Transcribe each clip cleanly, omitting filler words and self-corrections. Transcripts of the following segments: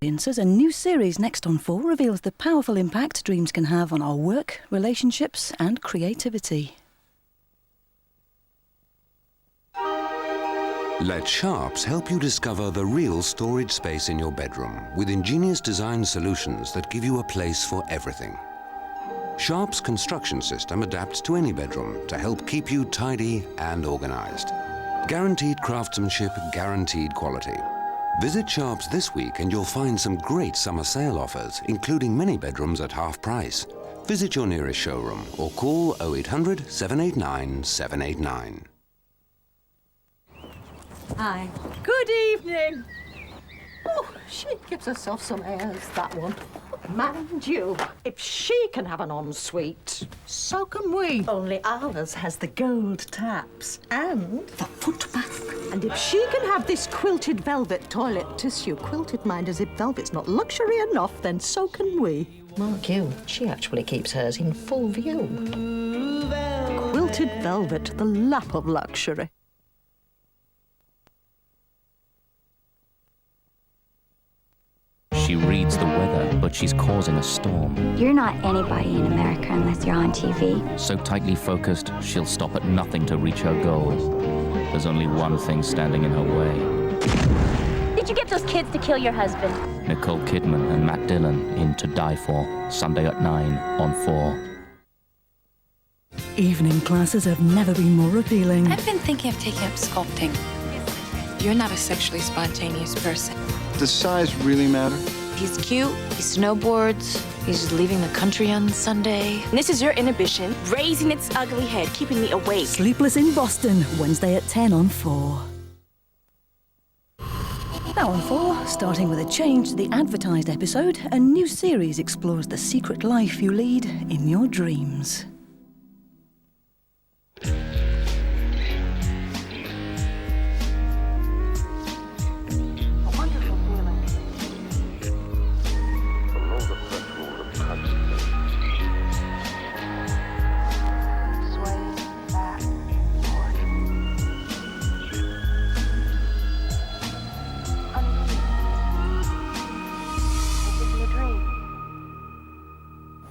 A new series Next on 4 reveals the powerful impact dreams can have on our work, relationships and creativity. Let Sharps help you discover the real storage space in your bedroom with ingenious design solutions that give you a place for everything. Sharps' construction system adapts to any bedroom to help keep you tidy and organized. Guaranteed craftsmanship, guaranteed quality. Visit Sharps this week and you'll find some great summer sale offers, including many bedrooms at half price. Visit your nearest showroom or call 0800 789 789. Hi. Good evening. Oh, she gives herself some airs, that one. Mind you, if she can have an ensuite, so can we. Only ours has the gold taps and the foot bath. And if she can have this quilted velvet toilet tissue, quilted mind as if velvet's not luxury enough, then so can we. Mark you, she actually keeps hers in full view. Quilted velvet, the lap of luxury. She reads the weather, but she's causing a storm. You're not anybody in America unless you're on TV. So tightly focused, she'll stop at nothing to reach her goals. There's only one thing standing in her way. Did you get those kids to kill your husband? Nicole Kidman and Matt Dillon in To Die For, Sunday at 9 on 4. Evening classes have never been more appealing. I've been thinking of taking up sculpting. You're not a sexually spontaneous person. Does size really matter? He's cute, he snowboards, he's leaving the country on Sunday. And this is your inhibition, raising its ugly head, keeping me awake. Sleepless in Boston, Wednesday at 10 on 4. Now on 4, starting with a change to the advertised episode, a new series explores the secret life you lead in your dreams.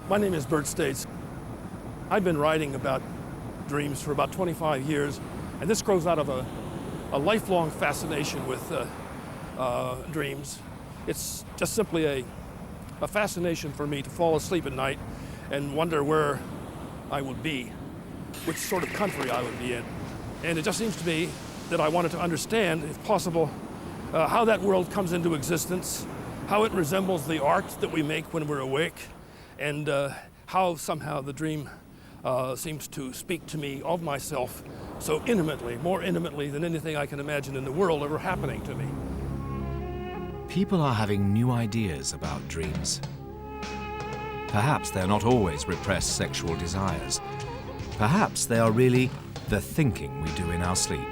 My name is Bert States. I've been writing about dreams for about 25 years, and this grows out of a lifelong fascination with dreams. It's just simply a fascination for me to fall asleep at night and wonder where I would be, which sort of country I would be in. And it just seems to me that I wanted to understand, if possible, how that world comes into existence, how it resembles the art that we make when we're awake, and how somehow the dream seems to speak to me of myself so intimately, more intimately than anything I can imagine in the world ever happening to me. People are having new ideas about dreams. Perhaps they're not always repressed sexual desires. Perhaps they are really the thinking we do in our sleep.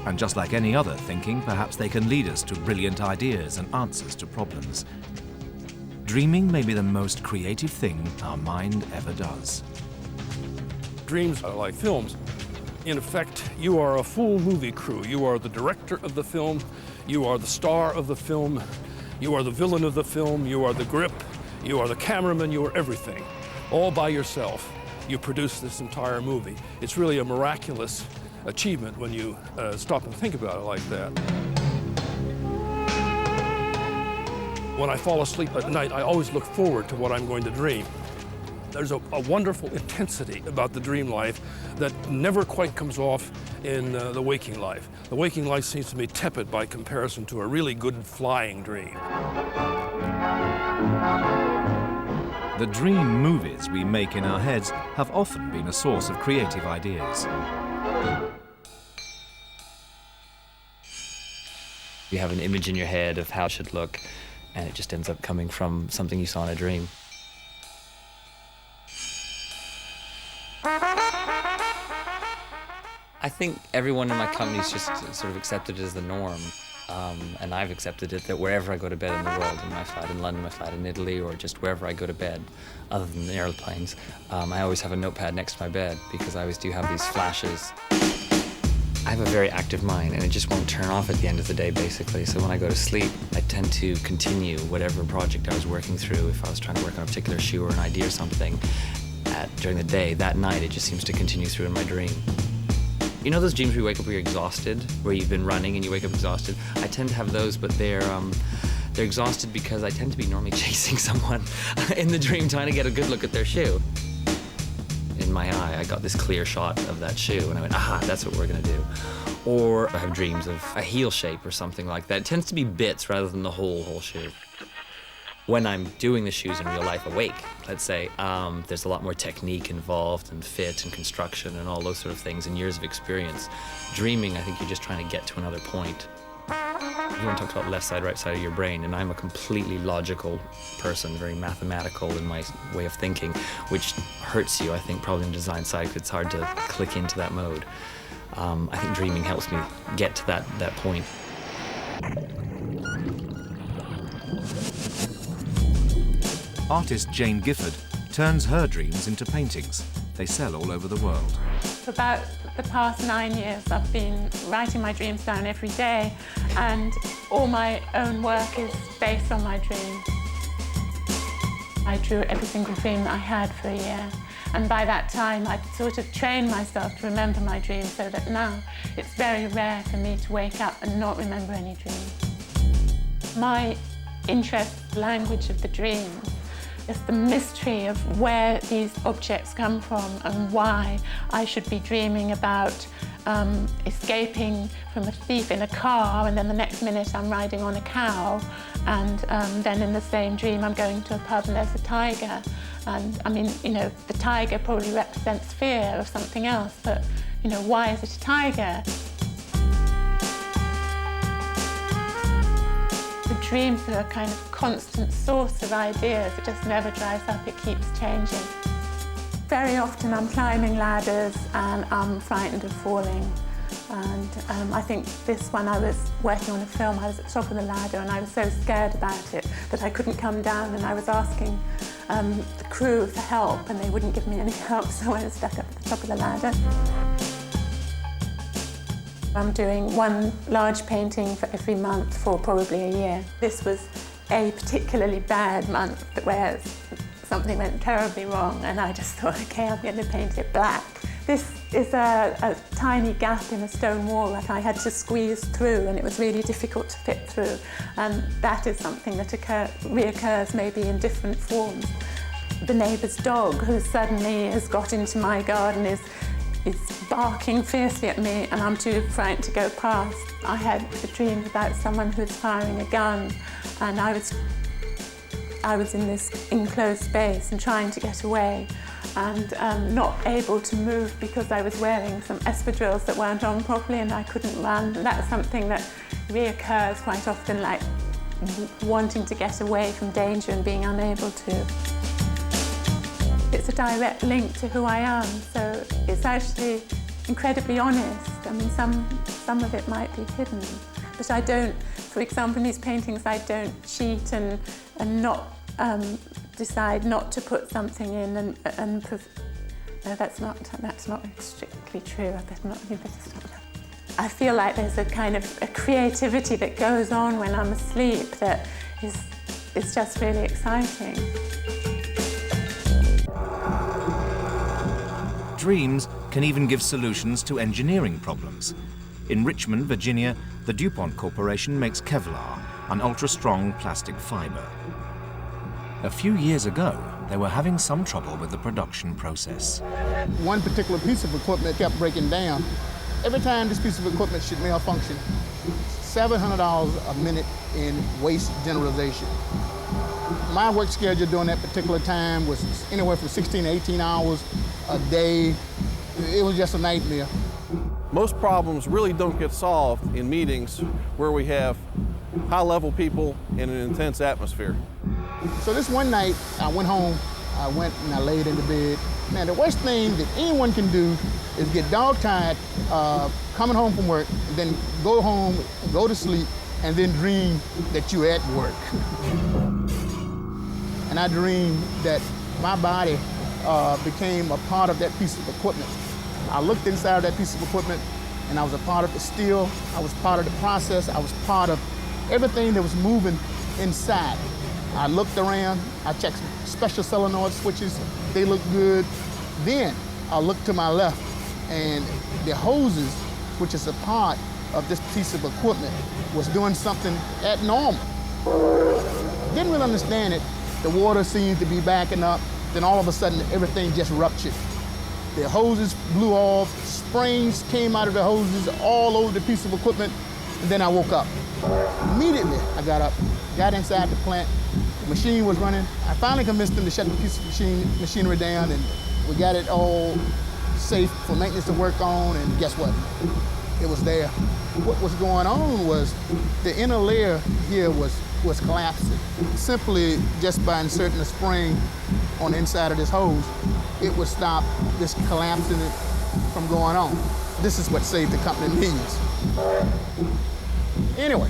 And just like any other thinking, perhaps they can lead us to brilliant ideas and answers to problems. Dreaming may be the most creative thing our mind ever does. Dreams are like films. In effect, you are a full movie crew. You are the director of the film, you are the star of the film, you are the villain of the film, you are the grip, you are the cameraman, you are everything. All by yourself, you produce this entire movie. It's really a miraculous achievement when you stop and think about it like that. When I fall asleep at night, I always look forward to what I'm going to dream. There's a wonderful intensity about the dream life that never quite comes off in the waking life. The waking life seems to me tepid by comparison to a really good flying dream. The dream movies we make in our heads have often been a source of creative ideas. You have an image in your head of how it should look, and it just ends up coming from something you saw in a dream. I think everyone in my company's just sort of accepted it as the norm. And I've accepted it that wherever I go to bed in the world, in my flat in London, my flat in Italy, or just wherever I go to bed, other than the airplanes, I always have a notepad next to my bed because I always do have these flashes. I have a very active mind, and it just won't turn off at the end of the day, basically. So when I go to sleep, I tend to continue whatever project I was working through. If I was trying to work on a particular shoe or an idea or something during the day, that night it just seems to continue through in my dream. You know those dreams where you wake up where you're exhausted, where you've been running and you wake up exhausted? I tend to have those, but they're exhausted because I tend to be normally chasing someone in the dream, trying to get a good look at their shoe. In my eye, I got this clear shot of that shoe, and I went, aha, that's what we're gonna do. Or I have dreams of a heel shape or something like that. It tends to be bits rather than the whole shoe. When I'm doing the shoes in real life awake, let's say, there's a lot more technique involved and fit and construction and all those sort of things and years of experience. Dreaming, I think you're just trying to get to another point. Everyone talks about left side, right side of your brain, and I'm a completely logical person, very mathematical in my way of thinking, which hurts you, I think, probably in the design side, because it's hard to click into that mode. I think dreaming helps me get to that point. Artist Jane Gifford turns her dreams into paintings. They sell all over the world. For about the past 9 years, I've been writing my dreams down every day, and all my own work is based on my dreams. I drew every single dream that I had for a year, and by that time I'd sort of trained myself to remember my dreams, so that now it's very rare for me to wake up and not remember any dreams. My interest in the language of the dreams is the mystery of where these objects come from and why I should be dreaming about escaping from a thief in a car, and then the next minute I'm riding on a cow, and then in the same dream I'm going to a pub and there's a tiger. And I mean, you know, the tiger probably represents fear of something else, but, you know, why is it a tiger? The dreams are a kind of constant source of ideas. It just never dries up, it keeps changing. Very often I'm climbing ladders and I'm frightened of falling. And I think this one, I was working on a film, I was at the top of the ladder and I was so scared about it that I couldn't come down, and I was asking the crew for help and they wouldn't give me any help, so I was stuck up at the top of the ladder. I'm doing one large painting for every month for probably a year. This was a particularly bad month where something went terribly wrong, and I just thought, okay, I'm going to paint it black. This is a tiny gap in a stone wall that I had to squeeze through, and it was really difficult to fit through. And that is something that reoccurs maybe in different forms. The neighbour's dog, who suddenly has got into my garden, is barking fiercely at me, and I'm too frightened to go past. I had a dream about someone who was firing a gun, and I was in this enclosed space and trying to get away, and not able to move because I was wearing some espadrilles that weren't on properly and I couldn't run. That's something that reoccurs quite often, like wanting to get away from danger and being unable to. It's a direct link to who I am, so it's actually incredibly honest. I mean, some of it might be hidden, but I don't, for example, in these paintings, I don't cheat and not decide not to put something in no, that's not strictly true. I better not stop that. I feel like there's a kind of a creativity that goes on when I'm asleep that is just really exciting. Dreams can even give solutions to engineering problems. In Richmond, Virginia, the DuPont Corporation makes Kevlar, an ultra-strong plastic fiber. A few years ago, they were having some trouble with the production process. One particular piece of equipment kept breaking down. Every time this piece of equipment should malfunction, $700 a minute in waste generalization. My work schedule during that particular time was anywhere from 16 to 18 hours a day. It was just a nightmare. Most problems really don't get solved in meetings where we have high-level people in an intense atmosphere. So this one night, I went home, I went and I laid in the bed. Man, the worst thing that anyone can do is get dog-tired coming home from work, and then go home, go to sleep, and then dream that you're at work. And I dreamed that my body became a part of that piece of equipment. I looked inside of that piece of equipment, and I was a part of the steel, I was part of the process, I was part of everything that was moving inside. I looked around, I checked special solenoid switches, they looked good. Then I looked to my left, and the hoses, which is a part of this piece of equipment, was doing something abnormal. Didn't really understand it. The water seemed to be backing up, then all of a sudden everything just ruptured. The hoses blew off, springs came out of the hoses all over the piece of equipment, and then I woke up. Immediately, I got up, got inside the plant, the machine was running. I finally convinced them to shut the piece of machinery down, and we got it all safe for maintenance to work on, and guess what? It was there. What was going on was the inner layer here was collapsing. Simply just by inserting a spring on the inside of this hose, it would stop this collapsing it from going on. This is what saved the company millions. Anyway,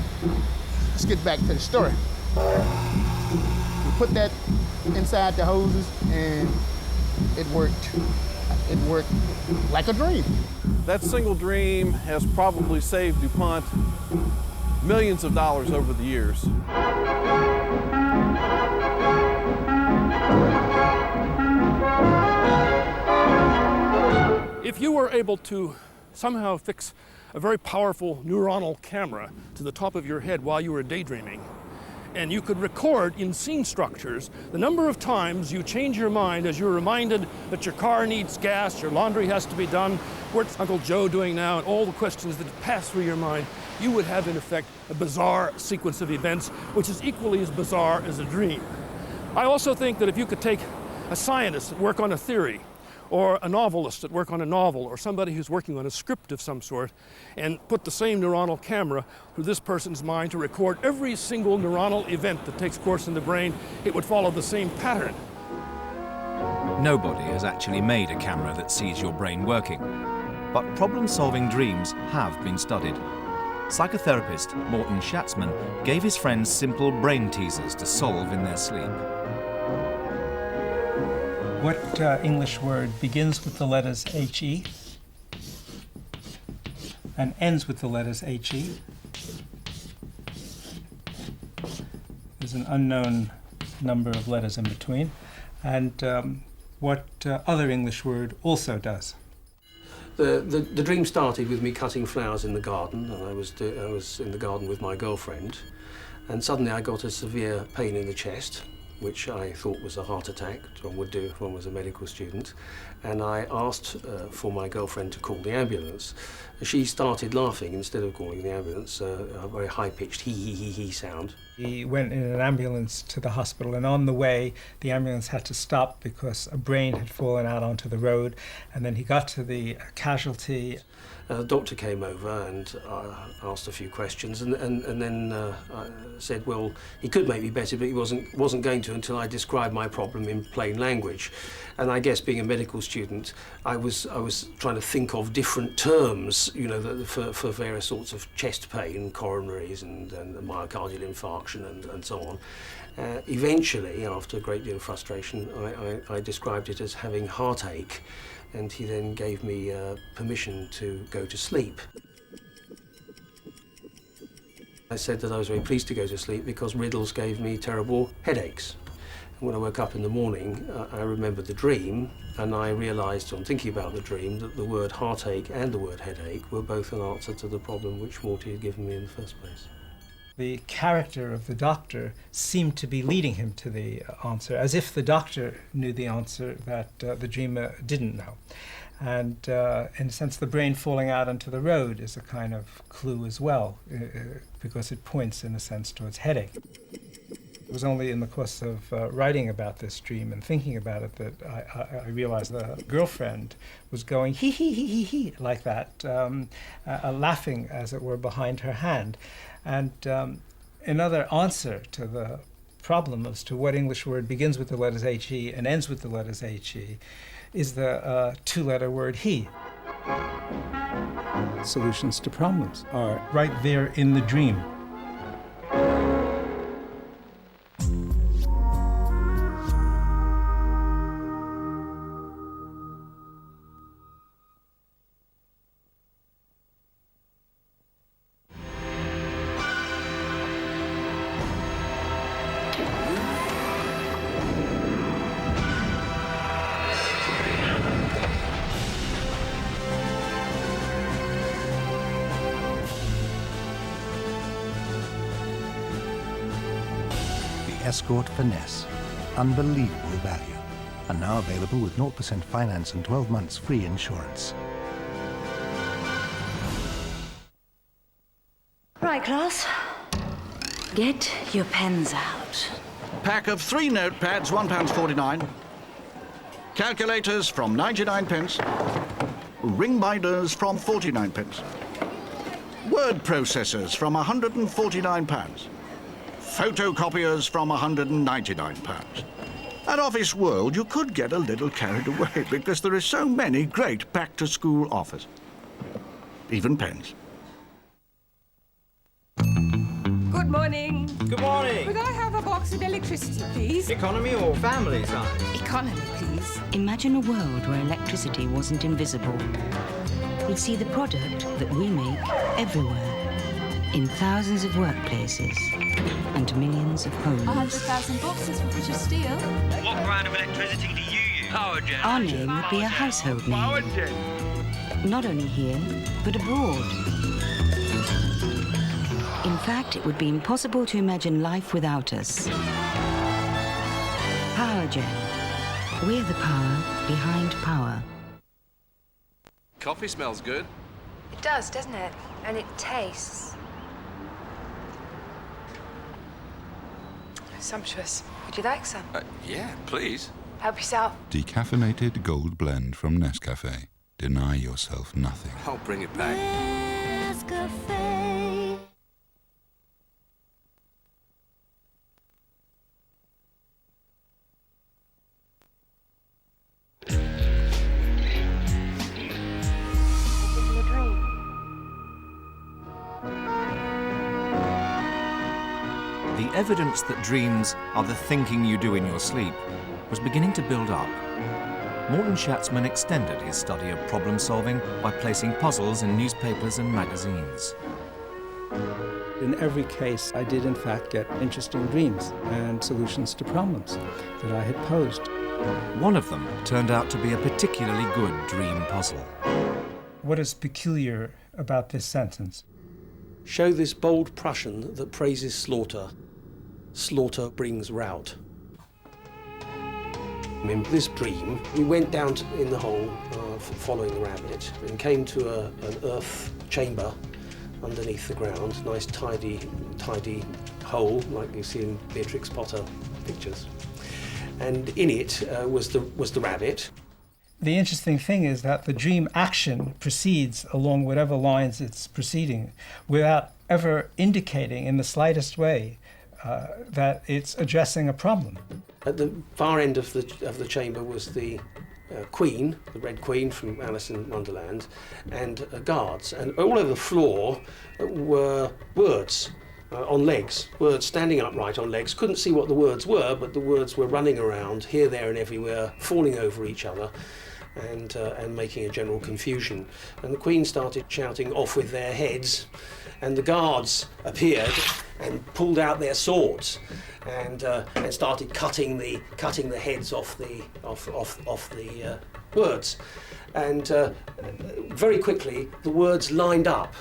let's get back to the story. We put that inside the hoses and it worked. It worked like a dream. That single dream has probably saved DuPont millions of dollars over the years. If you were able to somehow fix a very powerful neuronal camera to the top of your head while you were daydreaming, and you could record in scene structures the number of times you change your mind as you're reminded that your car needs gas, your laundry has to be done, what's Uncle Joe doing now, and all the questions that pass through your mind, you would have, in effect, a bizarre sequence of events, which is equally as bizarre as a dream. I also think that if you could take a scientist and work on a theory, or a novelist that work on a novel, or somebody who's working on a script of some sort, and put the same neuronal camera through this person's mind to record every single neuronal event that takes course in the brain, it would follow the same pattern. Nobody has actually made a camera that sees your brain working, but problem-solving dreams have been studied. Psychotherapist Morton Schatzman gave his friends simple brain teasers to solve in their sleep. What English word begins with the letters H-E and ends with the letters H-E? There's an unknown number of letters in between. And what other English word also does? The dream started with me cutting flowers in the garden, and I was in the garden with my girlfriend, and suddenly I got a severe pain in the chest, which I thought was a heart attack, one would do if one was a medical student. And I asked for my girlfriend to call the ambulance. She started laughing instead of calling the ambulance, a very high-pitched hee sound. He went in an ambulance to the hospital, and on the way, the ambulance had to stop because a brain had fallen out onto the road, and then he got to the casualty. The doctor came over and asked a few questions, and then said, well, he could make me better, but he wasn't going to until I described my problem in plain language. And I guess, being a medical student, I was trying to think of different terms, you know, for various sorts of chest pain, coronaries, and myocardial infarction, and so on. Eventually, after a great deal of frustration, I described it as having heartache. And he then gave me permission to go to sleep. I said that I was very pleased to go to sleep because riddles gave me terrible headaches. And when I woke up in the morning, I remembered the dream, and I realized, on thinking about the dream, that the word heartache and the word headache were both an answer to the problem which Morty had given me in the first place. The character of the doctor seemed to be leading him to the answer, as if the doctor knew the answer that the dreamer didn't know. And in a sense, the brain falling out onto the road is a kind of clue as well, because it points, in a sense, towards headache. It was only in the course of writing about this dream and thinking about it that I realized the girlfriend was going hee hee hee hee hee like that, laughing, as it were, behind her hand. And another answer to the problem as to what English word begins with the letters H-E and ends with the letters H-E is the two-letter word he. Solutions to problems are right there in the dream. Escort Finesse. Unbelievable value. And now available with 0% finance and 12 months free insurance. Right, class. Get your pens out. Pack of 3 notepads, £1.49. Calculators from 99 pence. Ring binders from 49 pence. Word processors from £149. Photocopiers from £199. At Office World, you could get a little carried away because there are so many great back-to-school offers. Even pens. Good morning. Good morning. Could I have a box of electricity, please? Economy or family size? Economy, please. Imagine a world where electricity wasn't invisible. You'd see the product that we make everywhere, in thousands of workplaces and millions of homes. 100,000 boxes for British Steel. What brand of electricity do you use? Power Gen. Our name would be a household name. Power Gen. Not only here, but abroad. In fact, it would be impossible to imagine life without us. PowerGen. We're the power behind power. Coffee smells good. It does, doesn't it? And it tastes sumptuous. Would you like some? Yeah, please. Help yourself. Decaffeinated gold blend from Nescafe. Deny yourself nothing. I'll bring it back. Nescafe. The evidence that dreams are the thinking you do in your sleep was beginning to build up. Morton Schatzman extended his study of problem solving by placing puzzles in newspapers and magazines. In every case, I did in fact get interesting dreams and solutions to problems that I had posed. One of them turned out to be a particularly good dream puzzle. What is peculiar about this sentence? Show this bold Prussian that praises slaughter. Slaughter brings rout. In this dream, we went down in the hole following the rabbit and came to an earth chamber underneath the ground. Nice tidy hole like you see in Beatrix Potter pictures. And in it was the rabbit. The interesting thing is that the dream action proceeds along whatever lines it's proceeding without ever indicating in the slightest way that it's addressing a problem. At the far end of the chamber was the Queen, the Red Queen from Alice in Wonderland, and guards. And all over the floor were words on legs, words standing upright on legs. Couldn't see what the words were, but the words were running around here, there, and everywhere, falling over each other. And making a general confusion. And the Queen started shouting, "Off with their heads," and the guards appeared and pulled out their swords and started cutting the heads off the words. And very quickly the words lined up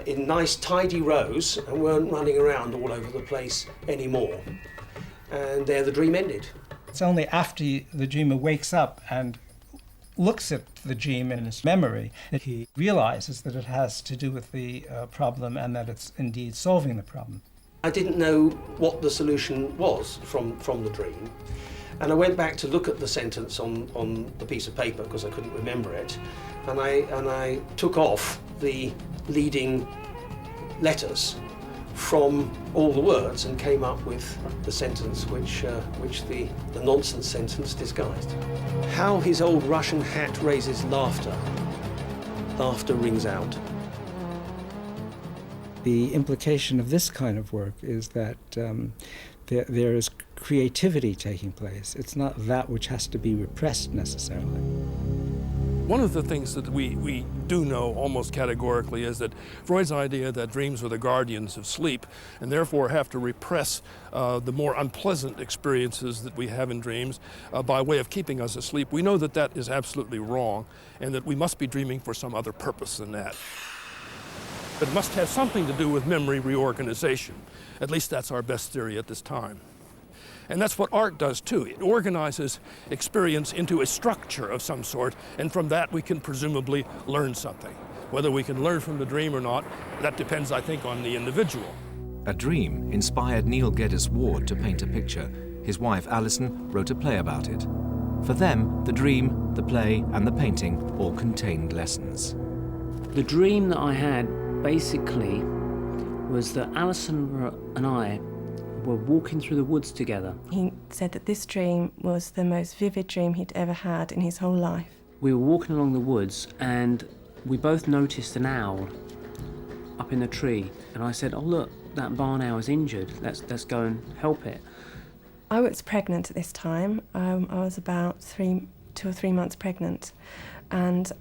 in nice tidy rows and weren't running around all over the place anymore. And there the dream ended. It's only after the dreamer wakes up and looks at the dream in his memory that he realizes that it has to do with the problem and that it's indeed solving the problem. I didn't know what the solution was from the dream, and I went back to look at the sentence on the piece of paper because I couldn't remember it, and I took off the leading letters from all the words and came up with the sentence which the nonsense sentence disguised. How his old Russian hat raises laughter. Laughter rings out. The implication of this kind of work is that there is creativity taking place. It's not that which has to be repressed necessarily. One of the things that we do know almost categorically is that Freud's idea that dreams are the guardians of sleep and therefore have to repress the more unpleasant experiences that we have in dreams by way of keeping us asleep. We know that that is absolutely wrong and that we must be dreaming for some other purpose than that. It must have something to do with memory reorganization. At least that's our best theory at this time. And that's what art does too. It organizes experience into a structure of some sort, and from that we can presumably learn something. Whether we can learn from the dream or not, that depends, I think, on the individual. A dream inspired Neil Geddes Ward to paint a picture. His wife, Alison, wrote a play about it. For them, the dream, the play, and the painting all contained lessons. The dream that I had, basically, was that Alison and I were walking through the woods together. He said that this dream was the most vivid dream he'd ever had in his whole life. We were walking along the woods, and we both noticed an owl up in the tree. And I said, "Oh, look, that barn owl is injured. Let's go and help it." I was pregnant at this time. I was about 2 or 3 months pregnant. And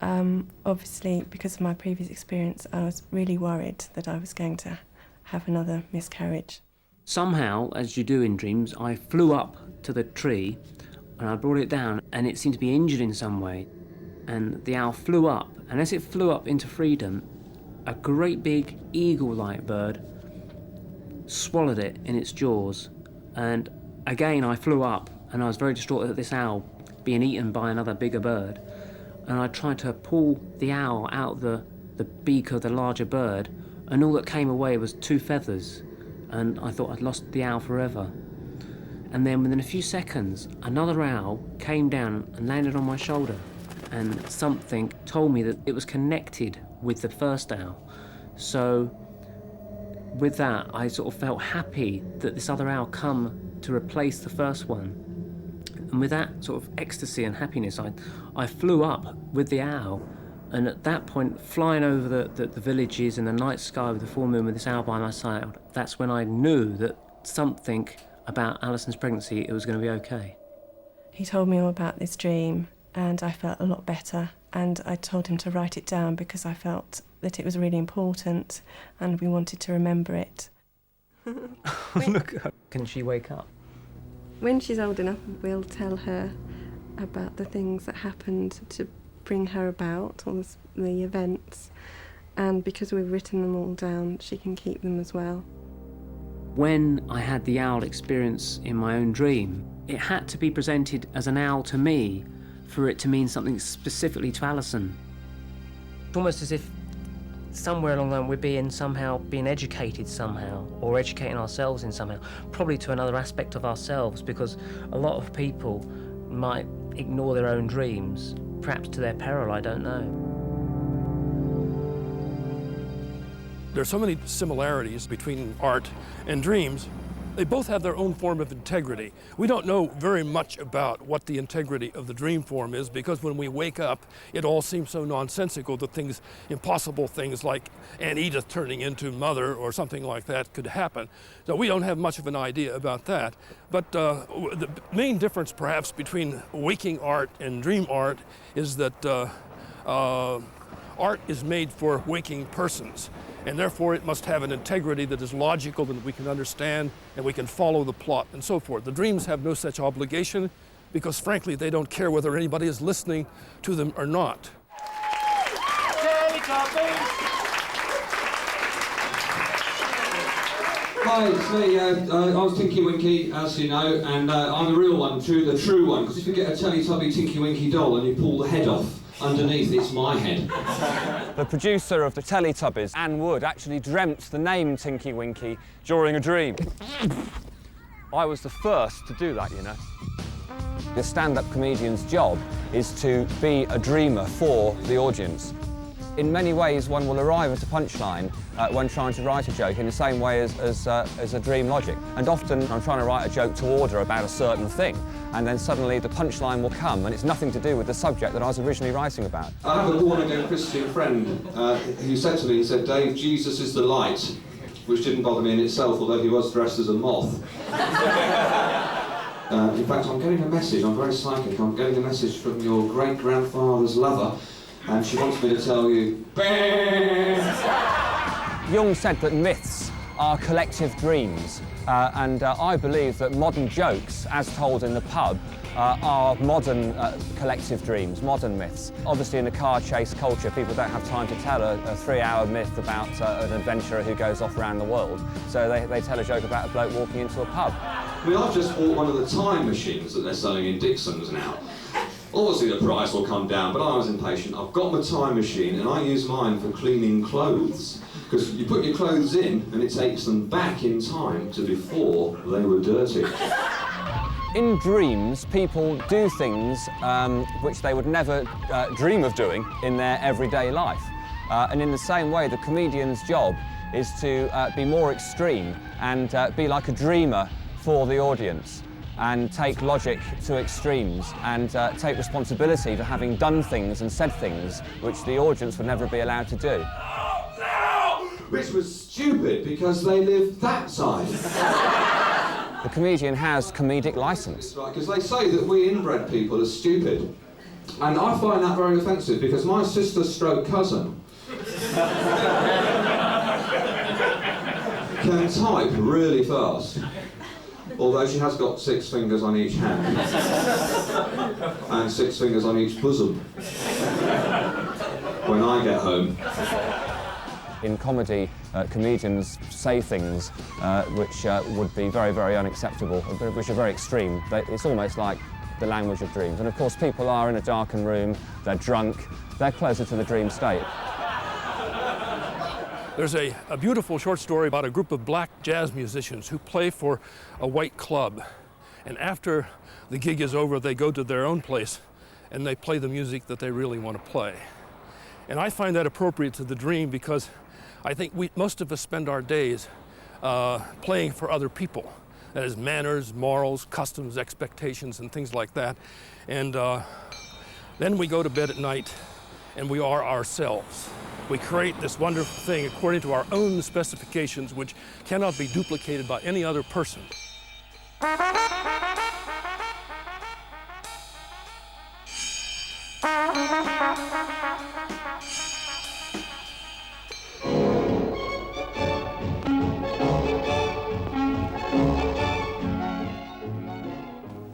obviously, because of my previous experience, I was really worried that I was going to have another miscarriage. Somehow, as you do in dreams, I flew up to the tree and I brought it down, and it seemed to be injured in some way. And the owl flew up, and as it flew up into freedom, a great big eagle-like bird swallowed it in its jaws. And again, I flew up, and I was very distraught at this owl being eaten by another bigger bird. And I tried to pull the owl out the beak of the larger bird, and all that came away was 2 feathers. And I thought I'd lost the owl forever. And then within a few seconds, another owl came down and landed on my shoulder. And something told me that it was connected with the first owl. So with that, I sort of felt happy that this other owl come to replace the first one. And with that sort of ecstasy and happiness, I flew up with the owl. And at that point, flying over the villages in the night sky with the full moon with this owl by my side, that's when I knew that something about Alison's pregnancy, it was going to be okay. He told me all about this dream, and I felt a lot better. And I told him to write it down because I felt that it was really important and we wanted to remember it. Look, can she wake up? When she's old enough, we'll tell her about the things that happened to bring her about, all the events, and because we've written them all down, she can keep them as well. When I had the owl experience in my own dream, it had to be presented as an owl to me for it to mean something specifically to Alison. It's almost as if somewhere along the line we're somehow being educated somehow, or educating ourselves in somehow, probably to another aspect of ourselves, because a lot of people might ignore their own dreams, perhaps to their peril, I don't know. There are so many similarities between art and dreams. They both have their own form of integrity. We don't know very much about what the integrity of the dream form is, because when we wake up, it all seems so nonsensical that impossible things like Aunt Edith turning into Mother or something like that could happen. So we don't have much of an idea about that. But the main difference perhaps between waking art and dream art is that art is made for waking persons, and therefore it must have an integrity that is logical, that we can understand, and we can follow the plot and so forth. The dreams have no such obligation because, frankly, they don't care whether anybody is listening to them or not. Hi, it's me. I was Tinky Winky, as you know, and I'm the real one, the true one, because if you get a Teletubby Tinky Winky doll and you pull the head off, underneath it's my head. The producer of the Teletubbies, Anne Wood, actually dreamt the name Tinky Winky during a dream. I was the first to do that, you know. The stand-up comedian's job is to be a dreamer for the audience. In many ways, one will arrive at a punchline when trying to write a joke in the same way as a dream logic. And often I'm trying to write a joke to order about a certain thing, and then suddenly the punchline will come, and it's nothing to do with the subject that I was originally writing about. I have a born-again Christian friend who said to me, he said, "Dave, Jesus is the light," which didn't bother me in itself, although he was dressed as a moth. In fact, I'm getting a message, I'm very psychic, I'm getting a message from your great-grandfather's lover, and she wants me to tell you, Jung said that myths are collective dreams, and I believe that modern jokes, as told in the pub, are modern collective dreams, modern myths. Obviously in the car chase culture, people don't have time to tell a 3-hour myth about an adventurer who goes off around the world, so they tell a joke about a bloke walking into a pub. I mean, I've just bought one of the time machines that they're selling in Dixon's now. Obviously the price will come down, but I was impatient. I've got my time machine and I use mine for cleaning clothes. Because you put your clothes in and it takes them back in time to before they were dirty. In dreams, people do things which they would never dream of doing in their everyday life. And in the same way, the comedian's job is to be more extreme and be like a dreamer for the audience and take logic to extremes and take responsibility for having done things and said things which the audience would never be allowed to do. Which was stupid because they live that side. The comedian has comedic license. Because they say that we inbred people are stupid. And I find that very offensive because my sister/cousin can type really fast. Although she has got 6 fingers on each hand. And 6 fingers on each bosom. When I get home. In comedy, comedians say things which would be very, very unacceptable, which are very extreme. It's almost like the language of dreams. And of course, people are in a darkened room, they're drunk, they're closer to the dream state. There's a beautiful short story about a group of black jazz musicians who play for a white club. And after the gig is over, they go to their own place and they play the music that they really want to play. And I find that appropriate to the dream because I think most of us spend our days playing for other people. That is manners, morals, customs, expectations, and things like that. And then we go to bed at night and we are ourselves. We create this wonderful thing according to our own specifications, which cannot be duplicated by any other person.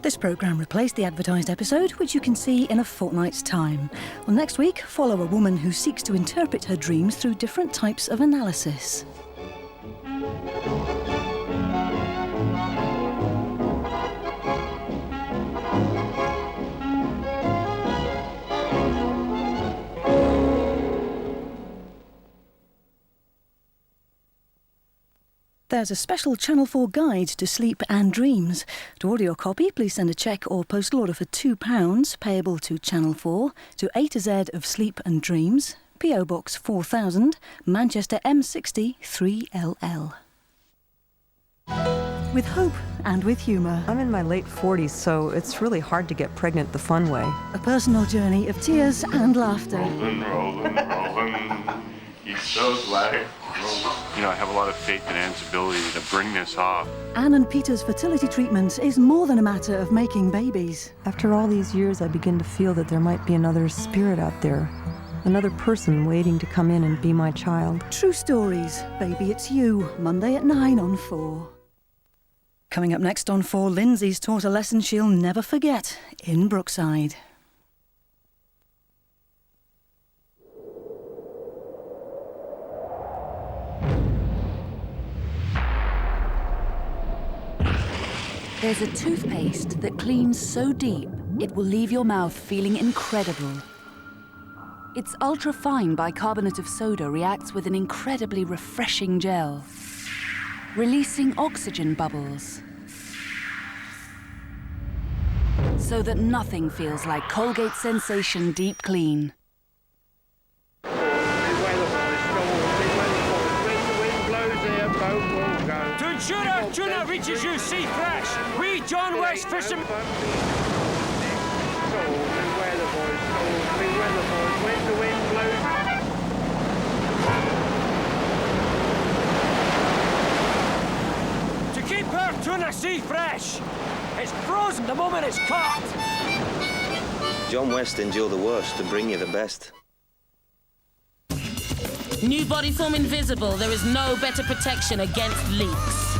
This programme replaced the advertised episode, which you can see in a fortnight's time. Well, next week, follow a woman who seeks to interpret her dreams through different types of analysis. There's a special Channel 4 guide to sleep and dreams. To order your copy, please send a cheque or postal order for £2, payable to Channel 4, to A to Z of Sleep and Dreams, P.O. Box 4000, Manchester M60 3LL. With hope and with humour. I'm in my late 40s, so it's really hard to get pregnant the fun way. A personal journey of tears and laughter. Rolling. He's so glad. You know, I have a lot of faith in Anne's ability to bring this off. Anne and Peter's fertility treatment is more than a matter of making babies. After all these years, I begin to feel that there might be another spirit out there. Another person waiting to come in and be my child. True Stories, Baby It's You, Monday at 9 on 4. Coming up next on 4, Lindsay's taught a lesson she'll never forget in Brookside. There's a toothpaste that cleans so deep, it will leave your mouth feeling incredible. Its ultra-fine bicarbonate of soda reacts with an incredibly refreshing gel, releasing oxygen bubbles, so that nothing feels like Colgate Sensation Deep Clean. To ensure our tuna reaches you sea fresh, we John West Fishermen. To keep our tuna sea fresh, it's frozen the moment it's caught. John West endure the worst to bring you the best. New Bodyform Invisible, there is no better protection against leaks.